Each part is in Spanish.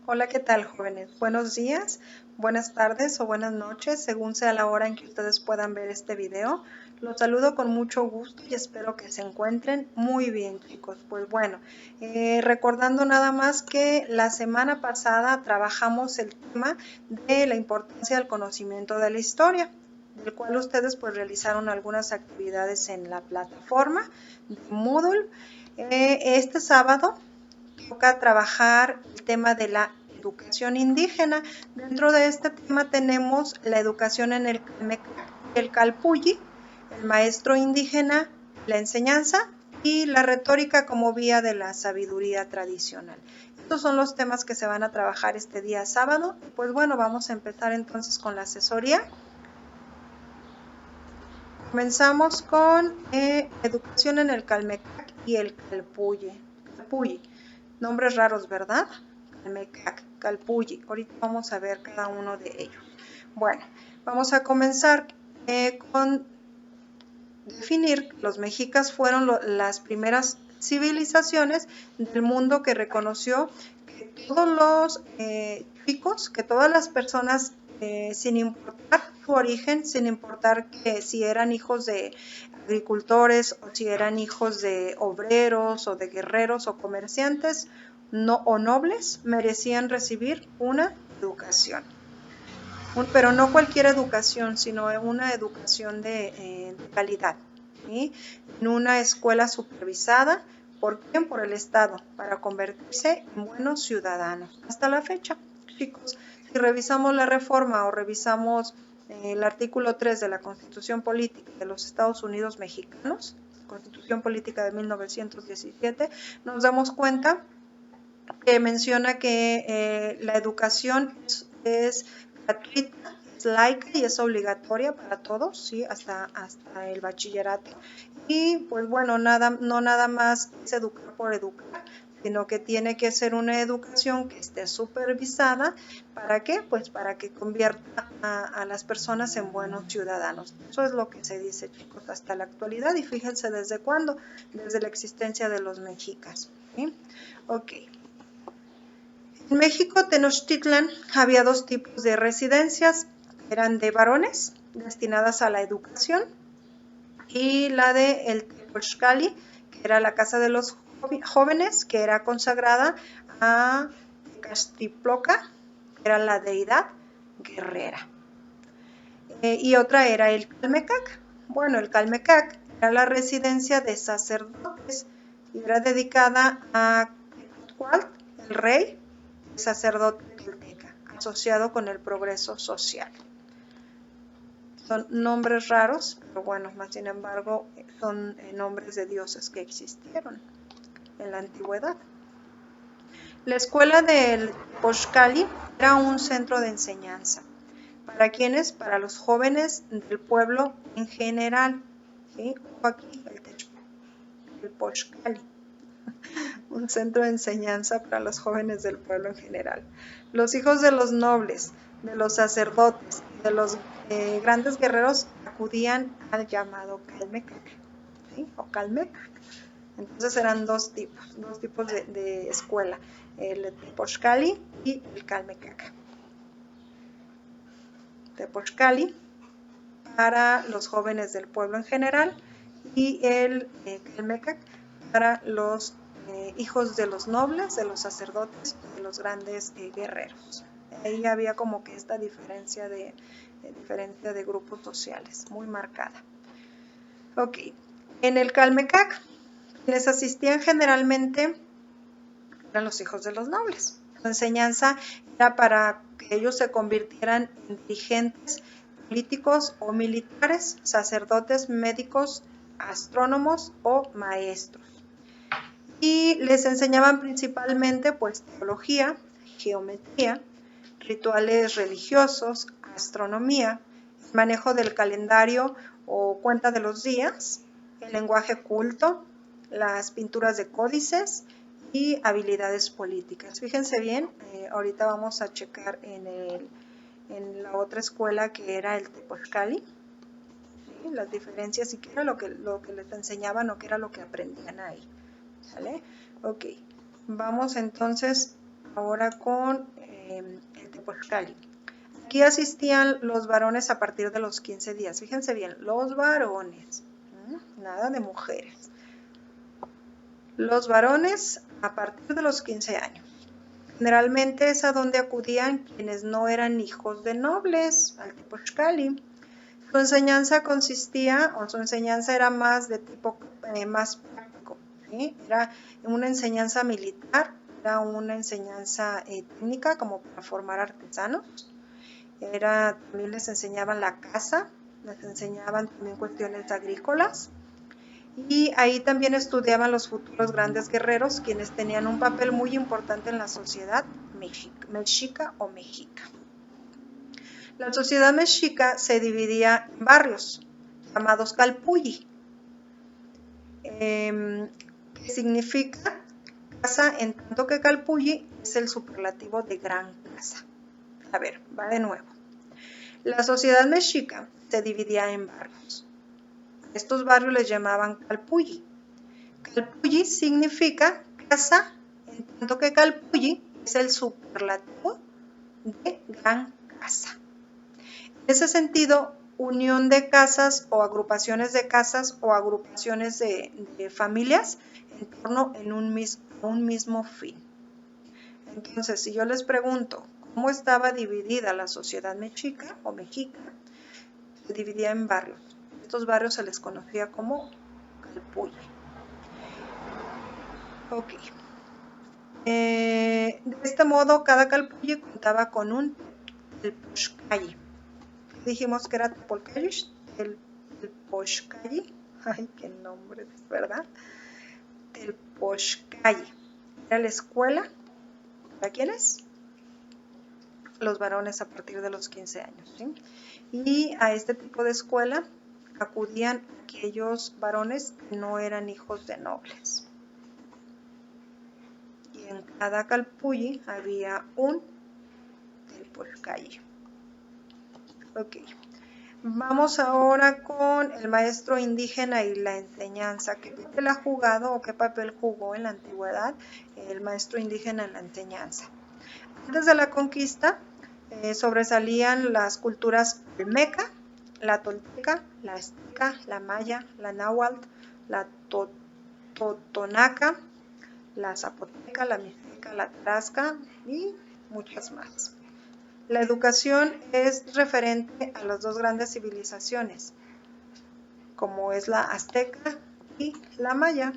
Hola, ¿qué tal, jóvenes? Buenos días, buenas tardes o buenas noches, según sea la hora en que ustedes puedan ver este video. Los saludo con mucho gusto y espero que se encuentren muy bien, chicos. Pues bueno, recordando nada más que la semana pasada trabajamos el tema de la importancia del conocimiento de la historia, del cual ustedes pues realizaron algunas actividades en la plataforma de Moodle. Este sábado toca trabajar el tema de la educación indígena. Dentro de este tema tenemos la educación en el Calmecac y el Calpulli, el maestro indígena, la enseñanza y la retórica como vía de la sabiduría tradicional. Estos son los temas que se van a trabajar este día sábado. Pues bueno, vamos a empezar entonces con la asesoría. Comenzamos con educación en el Calmecac y el Calpulli. Nombres raros, ¿verdad? Calmecac, Calpulli. Ahorita vamos a ver cada uno de ellos. Bueno, vamos a comenzar con definir que los mexicas fueron las primeras civilizaciones del mundo que reconoció que todos los chicos, que todas las personas, sin importar su origen, sin importar que si eran hijos de agricultores o si eran hijos de obreros o de guerreros o comerciantes o nobles, merecían recibir una educación. Pero no cualquier educación, sino una educación de calidad, ¿sí? En una escuela supervisada. ¿Por quién? Por el Estado, para convertirse en buenos ciudadanos. Hasta la fecha, chicos, si revisamos la reforma o revisamos el artículo 3 de la Constitución Política de los Estados Unidos Mexicanos, Constitución Política de 1917, nos damos cuenta que menciona que la educación es gratuita, es laica y es obligatoria para todos, ¿sí? hasta el bachillerato. Y pues bueno, no nada más es educar por educar, sino que tiene que ser una educación que esté supervisada. ¿Para qué? Pues para que convierta a las personas en buenos ciudadanos. Eso es lo que se dice, chicos, hasta la actualidad. Y fíjense desde cuándo, desde la existencia de los mexicas. ¿Sí? Ok. En México, Tenochtitlan, había dos tipos de residencias, eran de varones, destinadas a la educación, y la de el Tepochcali, que era la casa de los jóvenes, que era consagrada a Tecastiploca, que era la deidad guerrera. Y otra era el Calmecac. Bueno, el Calmecac era la residencia de sacerdotes y era dedicada a Quetzalcóatl, el rey, sacerdote tolteca, asociado con el progreso social. Son nombres raros, pero bueno, más sin embargo, son nombres de dioses que existieron en la antigüedad. La escuela del Poxcali era un centro de enseñanza. ¿Para quiénes? Para los jóvenes del pueblo en general. ¿Sí? Aquí el Poxcali. Un centro de enseñanza para los jóvenes del pueblo en general. Los hijos de los nobles, de los sacerdotes, de los grandes guerreros acudían al llamado Calmecac, ¿sí? O Calmecac. Entonces eran dos tipos de escuela, el Tepochcali y el Calmecac. Tepochcali para los jóvenes del pueblo en general y el Calmecac para los hijos de los nobles, de los sacerdotes, de los grandes guerreros. Ahí había como que esta diferencia de grupos sociales muy marcada. Ok, en el Calmecac, quienes asistían generalmente eran los hijos de los nobles. Su enseñanza era para que ellos se convirtieran en dirigentes políticos o militares, sacerdotes, médicos, astrónomos o maestros. Y les enseñaban principalmente pues teología, geometría, rituales religiosos, astronomía, manejo del calendario o cuenta de los días, el lenguaje culto, las pinturas de códices y habilidades políticas. Fíjense bien, ahorita vamos a checar en la otra escuela que era el Tepochcali, ¿sí? Las diferencias y qué era lo que les enseñaban o qué era lo que aprendían ahí. ¿Vale? Ok, vamos entonces ahora con el Tepochcali. Aquí asistían los varones a partir de los 15 días. Fíjense bien, los varones, nada de mujeres. Los varones a partir de los 15 años. Generalmente es a donde acudían quienes no eran hijos de nobles, al Tepochcali. Su enseñanza consistía, o su enseñanza era más de tipo más práctico, ¿sí? Era una enseñanza militar, era una enseñanza técnica como para formar artesanos. También les enseñaban la caza, les enseñaban también cuestiones agrícolas. Y ahí también estudiaban los futuros grandes guerreros, quienes tenían un papel muy importante en la sociedad mexica o mexica. La sociedad mexica se dividía en barrios, llamados calpulli, que significa casa, en tanto que calpulli es el superlativo de gran casa. A ver, va de nuevo. La sociedad mexica se dividía en barrios. Estos barrios les llamaban calpulli. Calpulli significa casa, en tanto que calpulli es el superlativo de gran casa. En ese sentido, unión de casas o agrupaciones de familias en torno a un mismo fin. Entonces, si yo les pregunto cómo estaba dividida la sociedad mexica o mexica, se dividía en barrios. Estos barrios se les conocía como calpulli. Ok. De este modo, cada calpulli contaba con un Tepochcali. Dijimos que era Tepolcayush, Tepochcali. Ay, qué nombre, ¿verdad? Tepochcali. Era la escuela. ¿Para quiénes? Los varones a partir de los 15 años. ¿Sí? Y a este tipo de escuela acudían aquellos varones que no eran hijos de nobles. Y en cada calpulli había un Tepochcali. Ok. Vamos ahora con el maestro indígena y la enseñanza. ¿Qué papel ha jugado o qué papel jugó en la antigüedad el maestro indígena en la enseñanza? Antes de la conquista sobresalían las culturas olmeca, la tolteca, la azteca, la maya, la náhuatl, la totonaca, la zapoteca, la mixteca, la tarasca y muchas más. La educación es referente a las dos grandes civilizaciones, como es la azteca y la maya.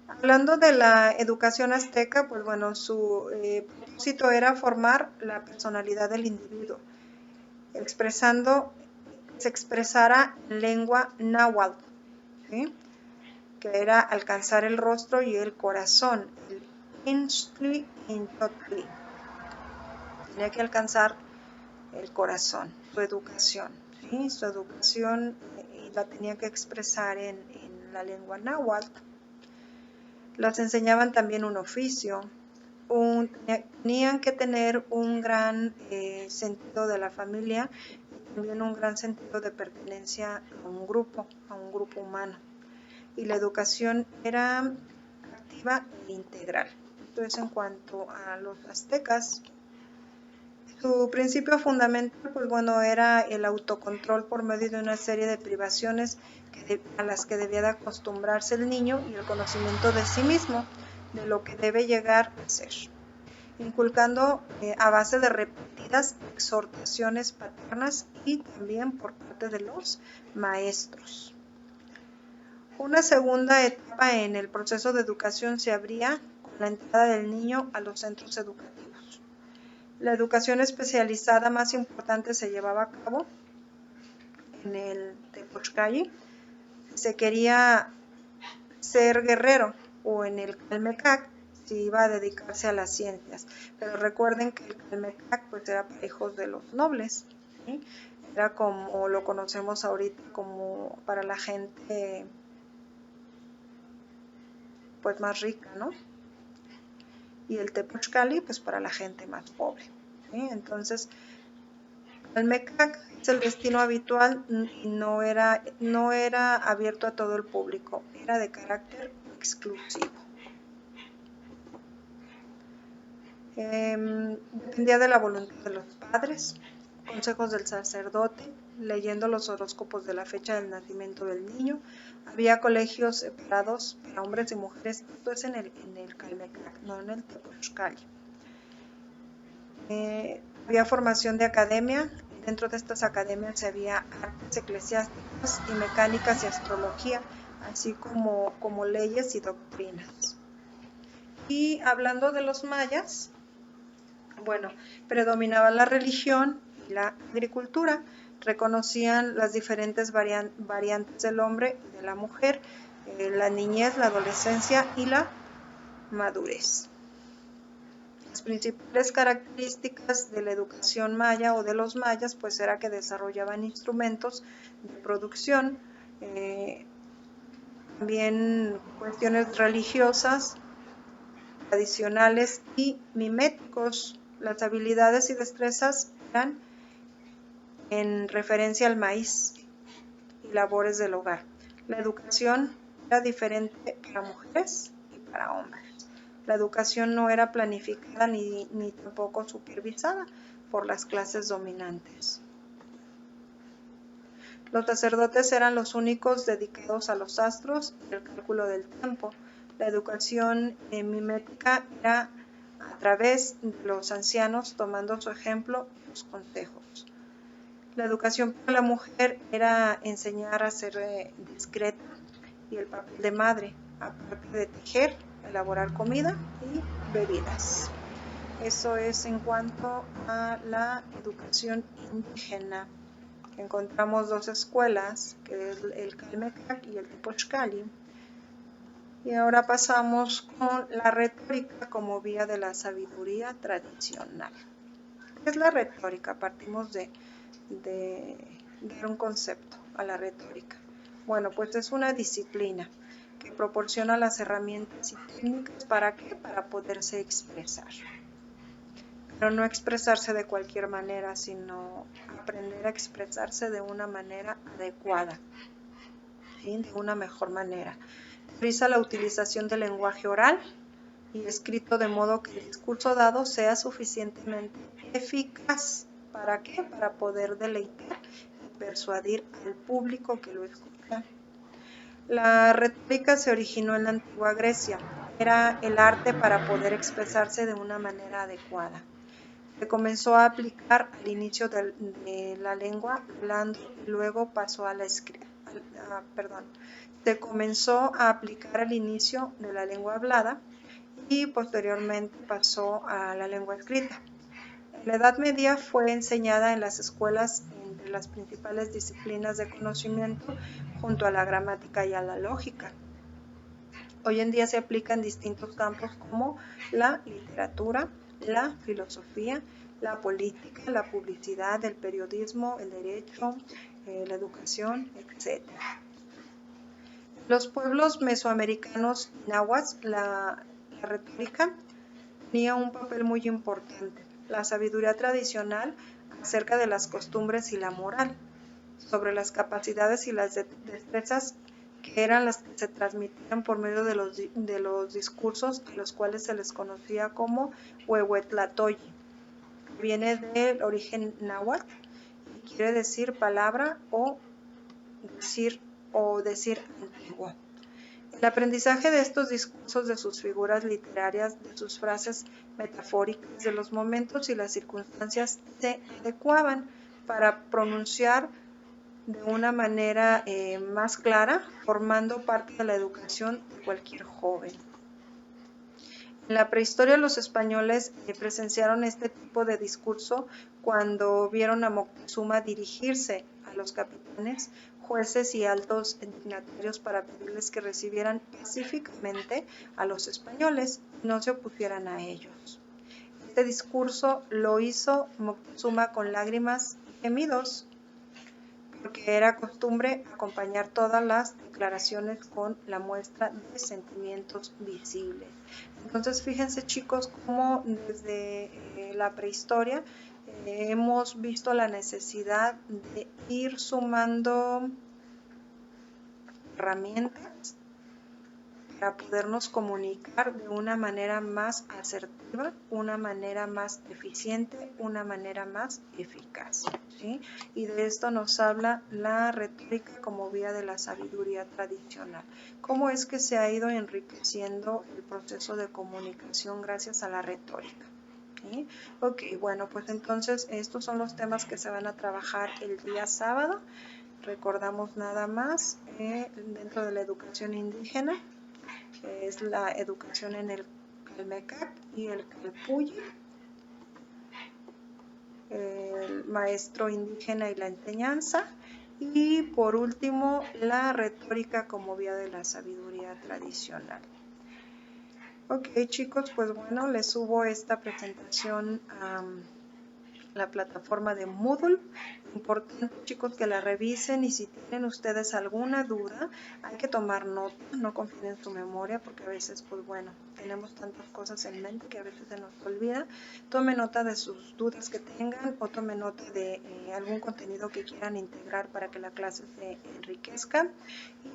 Hablando de la educación azteca, pues bueno, su propósito era formar la personalidad del individuo, se expresara en lengua náhuatl, ¿sí? Que era alcanzar el rostro y el corazón, el inxtli intotli. Tenía que alcanzar el corazón, su educación, ¿sí? Su educación la tenía que expresar en la lengua náhuatl. Les enseñaban también un oficio, tenían que tener un gran sentido de la familia y también un gran sentido de pertenencia a un grupo humano. Y la educación era activa e integral. Entonces, en cuanto a los aztecas, su principio fundamental, pues bueno, era el autocontrol por medio de una serie de privaciones a las que debía de acostumbrarse el niño y el conocimiento de sí mismo, de lo que debe llegar a ser, inculcando a base de repetidas exhortaciones paternas y también por parte de los maestros. Una segunda etapa en el proceso de educación se abría con la entrada del niño a los centros educativos. La educación especializada más importante se llevaba a cabo en el Tepochcali. Se quería ser guerrero, o en el Calmecac se iba a dedicarse a las ciencias. Pero recuerden que el Calmecac pues era para hijos de los nobles, ¿sí? Era como lo conocemos ahorita, como para la gente pues más rica, ¿no? Y el Tepochcali pues para la gente más pobre, ¿sí? Entonces Calmecac es el destino habitual y no era abierto a todo el público, era de carácter exclusivo. Dependía de la voluntad de los padres, consejos del sacerdote, leyendo los horóscopos de la fecha del nacimiento del niño. Había colegios separados para hombres y mujeres, esto es en el Calmecac, no en el Tepochcali. Había formación de academia, dentro de estas academias había artes eclesiásticas y mecánicas y astrología, así como leyes y doctrinas. Y hablando de los mayas, bueno, predominaba la religión y la agricultura, reconocían las diferentes variantes del hombre y de la mujer, la niñez, la adolescencia y la madurez. Las principales características de la educación maya o de los mayas pues era que desarrollaban instrumentos de producción, también cuestiones religiosas, tradicionales y miméticos. Las habilidades y destrezas eran en referencia al maíz y labores del hogar. La educación era diferente para mujeres y para hombres. La educación no era planificada ni tampoco supervisada por las clases dominantes. Los sacerdotes eran los únicos dedicados a los astros y el cálculo del tiempo. La educación mimética era a través de los ancianos, tomando su ejemplo y sus consejos. La educación para la mujer era enseñar a ser discreta y el papel de madre, aparte de tejer, elaborar comida y bebidas. Eso es en cuanto a la educación indígena. Encontramos dos escuelas, que es el Calmecac y el Tepochcali. Y ahora pasamos con la retórica como vía de la sabiduría tradicional. ¿Qué es la retórica? Partimos de dar un concepto a la retórica. Bueno, pues es una disciplina que proporciona las herramientas y técnicas ¿para qué? Para poderse expresar. Pero no expresarse de cualquier manera, sino aprender a expresarse de una manera adecuada, ¿sí? De una mejor manera. Prioriza la utilización del lenguaje oral y escrito de modo que el discurso dado sea suficientemente eficaz. ¿Para qué? Para poder deleitar y persuadir al público que lo escucha. La retórica se originó en la antigua Grecia. Era el arte para poder expresarse de una manera adecuada. Se comenzó a aplicar al inicio de la lengua hablando y luego pasó a la escrita. Se comenzó a aplicar al inicio de la lengua hablada y posteriormente pasó a la lengua escrita. En la Edad Media fue enseñada en las escuelas entre las principales disciplinas de conocimiento junto a la gramática y a la lógica. Hoy en día se aplica en distintos campos como la literatura, la filosofía, la política, la publicidad, el periodismo, el derecho, la educación, etc. Los pueblos mesoamericanos náhuatl, la retórica tenía un papel muy importante. La sabiduría tradicional acerca de las costumbres y la moral, sobre las capacidades y las destrezas que eran las que se transmitían por medio de los discursos a los cuales se les conocía como Huehuetlatoyi, que viene del origen náhuatl y quiere decir palabra o decir antiguo. El aprendizaje de estos discursos, de sus figuras literarias, de sus frases metafóricas, de los momentos y las circunstancias se adecuaban para pronunciar de una manera más clara, formando parte de la educación de cualquier joven. En la prehistoria los españoles presenciaron este tipo de discurso cuando vieron a Moctezuma dirigirse a los capitanes, jueces y altos dignatarios para pedirles que recibieran pacíficamente a los españoles y no se opusieran a ellos. Este discurso lo hizo Moctezuma con lágrimas y gemidos, porque era costumbre acompañar todas las declaraciones con la muestra de sentimientos visibles. Entonces, fíjense chicos, cómo desde la prehistoria hemos visto la necesidad de ir sumando herramientas para podernos comunicar de una manera más asertiva, una manera más eficiente, una manera más eficaz, ¿sí? Y de esto nos habla la retórica como vía de la sabiduría tradicional. ¿Cómo es que se ha ido enriqueciendo el proceso de comunicación gracias a la retórica? ¿Sí? Ok, bueno, pues entonces estos son los temas que se van a trabajar el día sábado. Recordamos nada más dentro de la educación indígena, que es la educación en el Calmecac y el Calpulli, el maestro indígena y la enseñanza, y por último la retórica como vía de la sabiduría tradicional. Ok, chicos, pues bueno, les subo esta presentación a la plataforma de Moodle. Importante, chicos, que la revisen, y si tienen ustedes alguna duda, hay que tomar nota, no confíen en su memoria, porque a veces, pues bueno, tenemos tantas cosas en mente que a veces se nos olvida. Tome nota de sus dudas que tengan, o tome nota de algún contenido que quieran integrar para que la clase se enriquezca,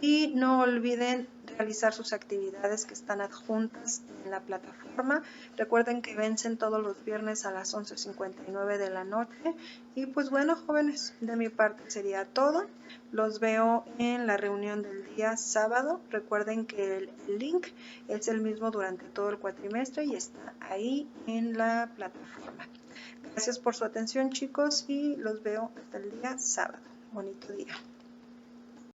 y no olviden realizar sus actividades que están adjuntas en la plataforma. Recuerden que vencen todos los viernes a las 11:59 de la noche. Y pues bueno, jóvenes, de mi parte sería todo. Los veo en la reunión del día sábado. Recuerden que el link es el mismo durante todo el cuatrimestre y está ahí en la plataforma. Gracias por su atención, chicos, y los veo hasta el día sábado. Bonito día.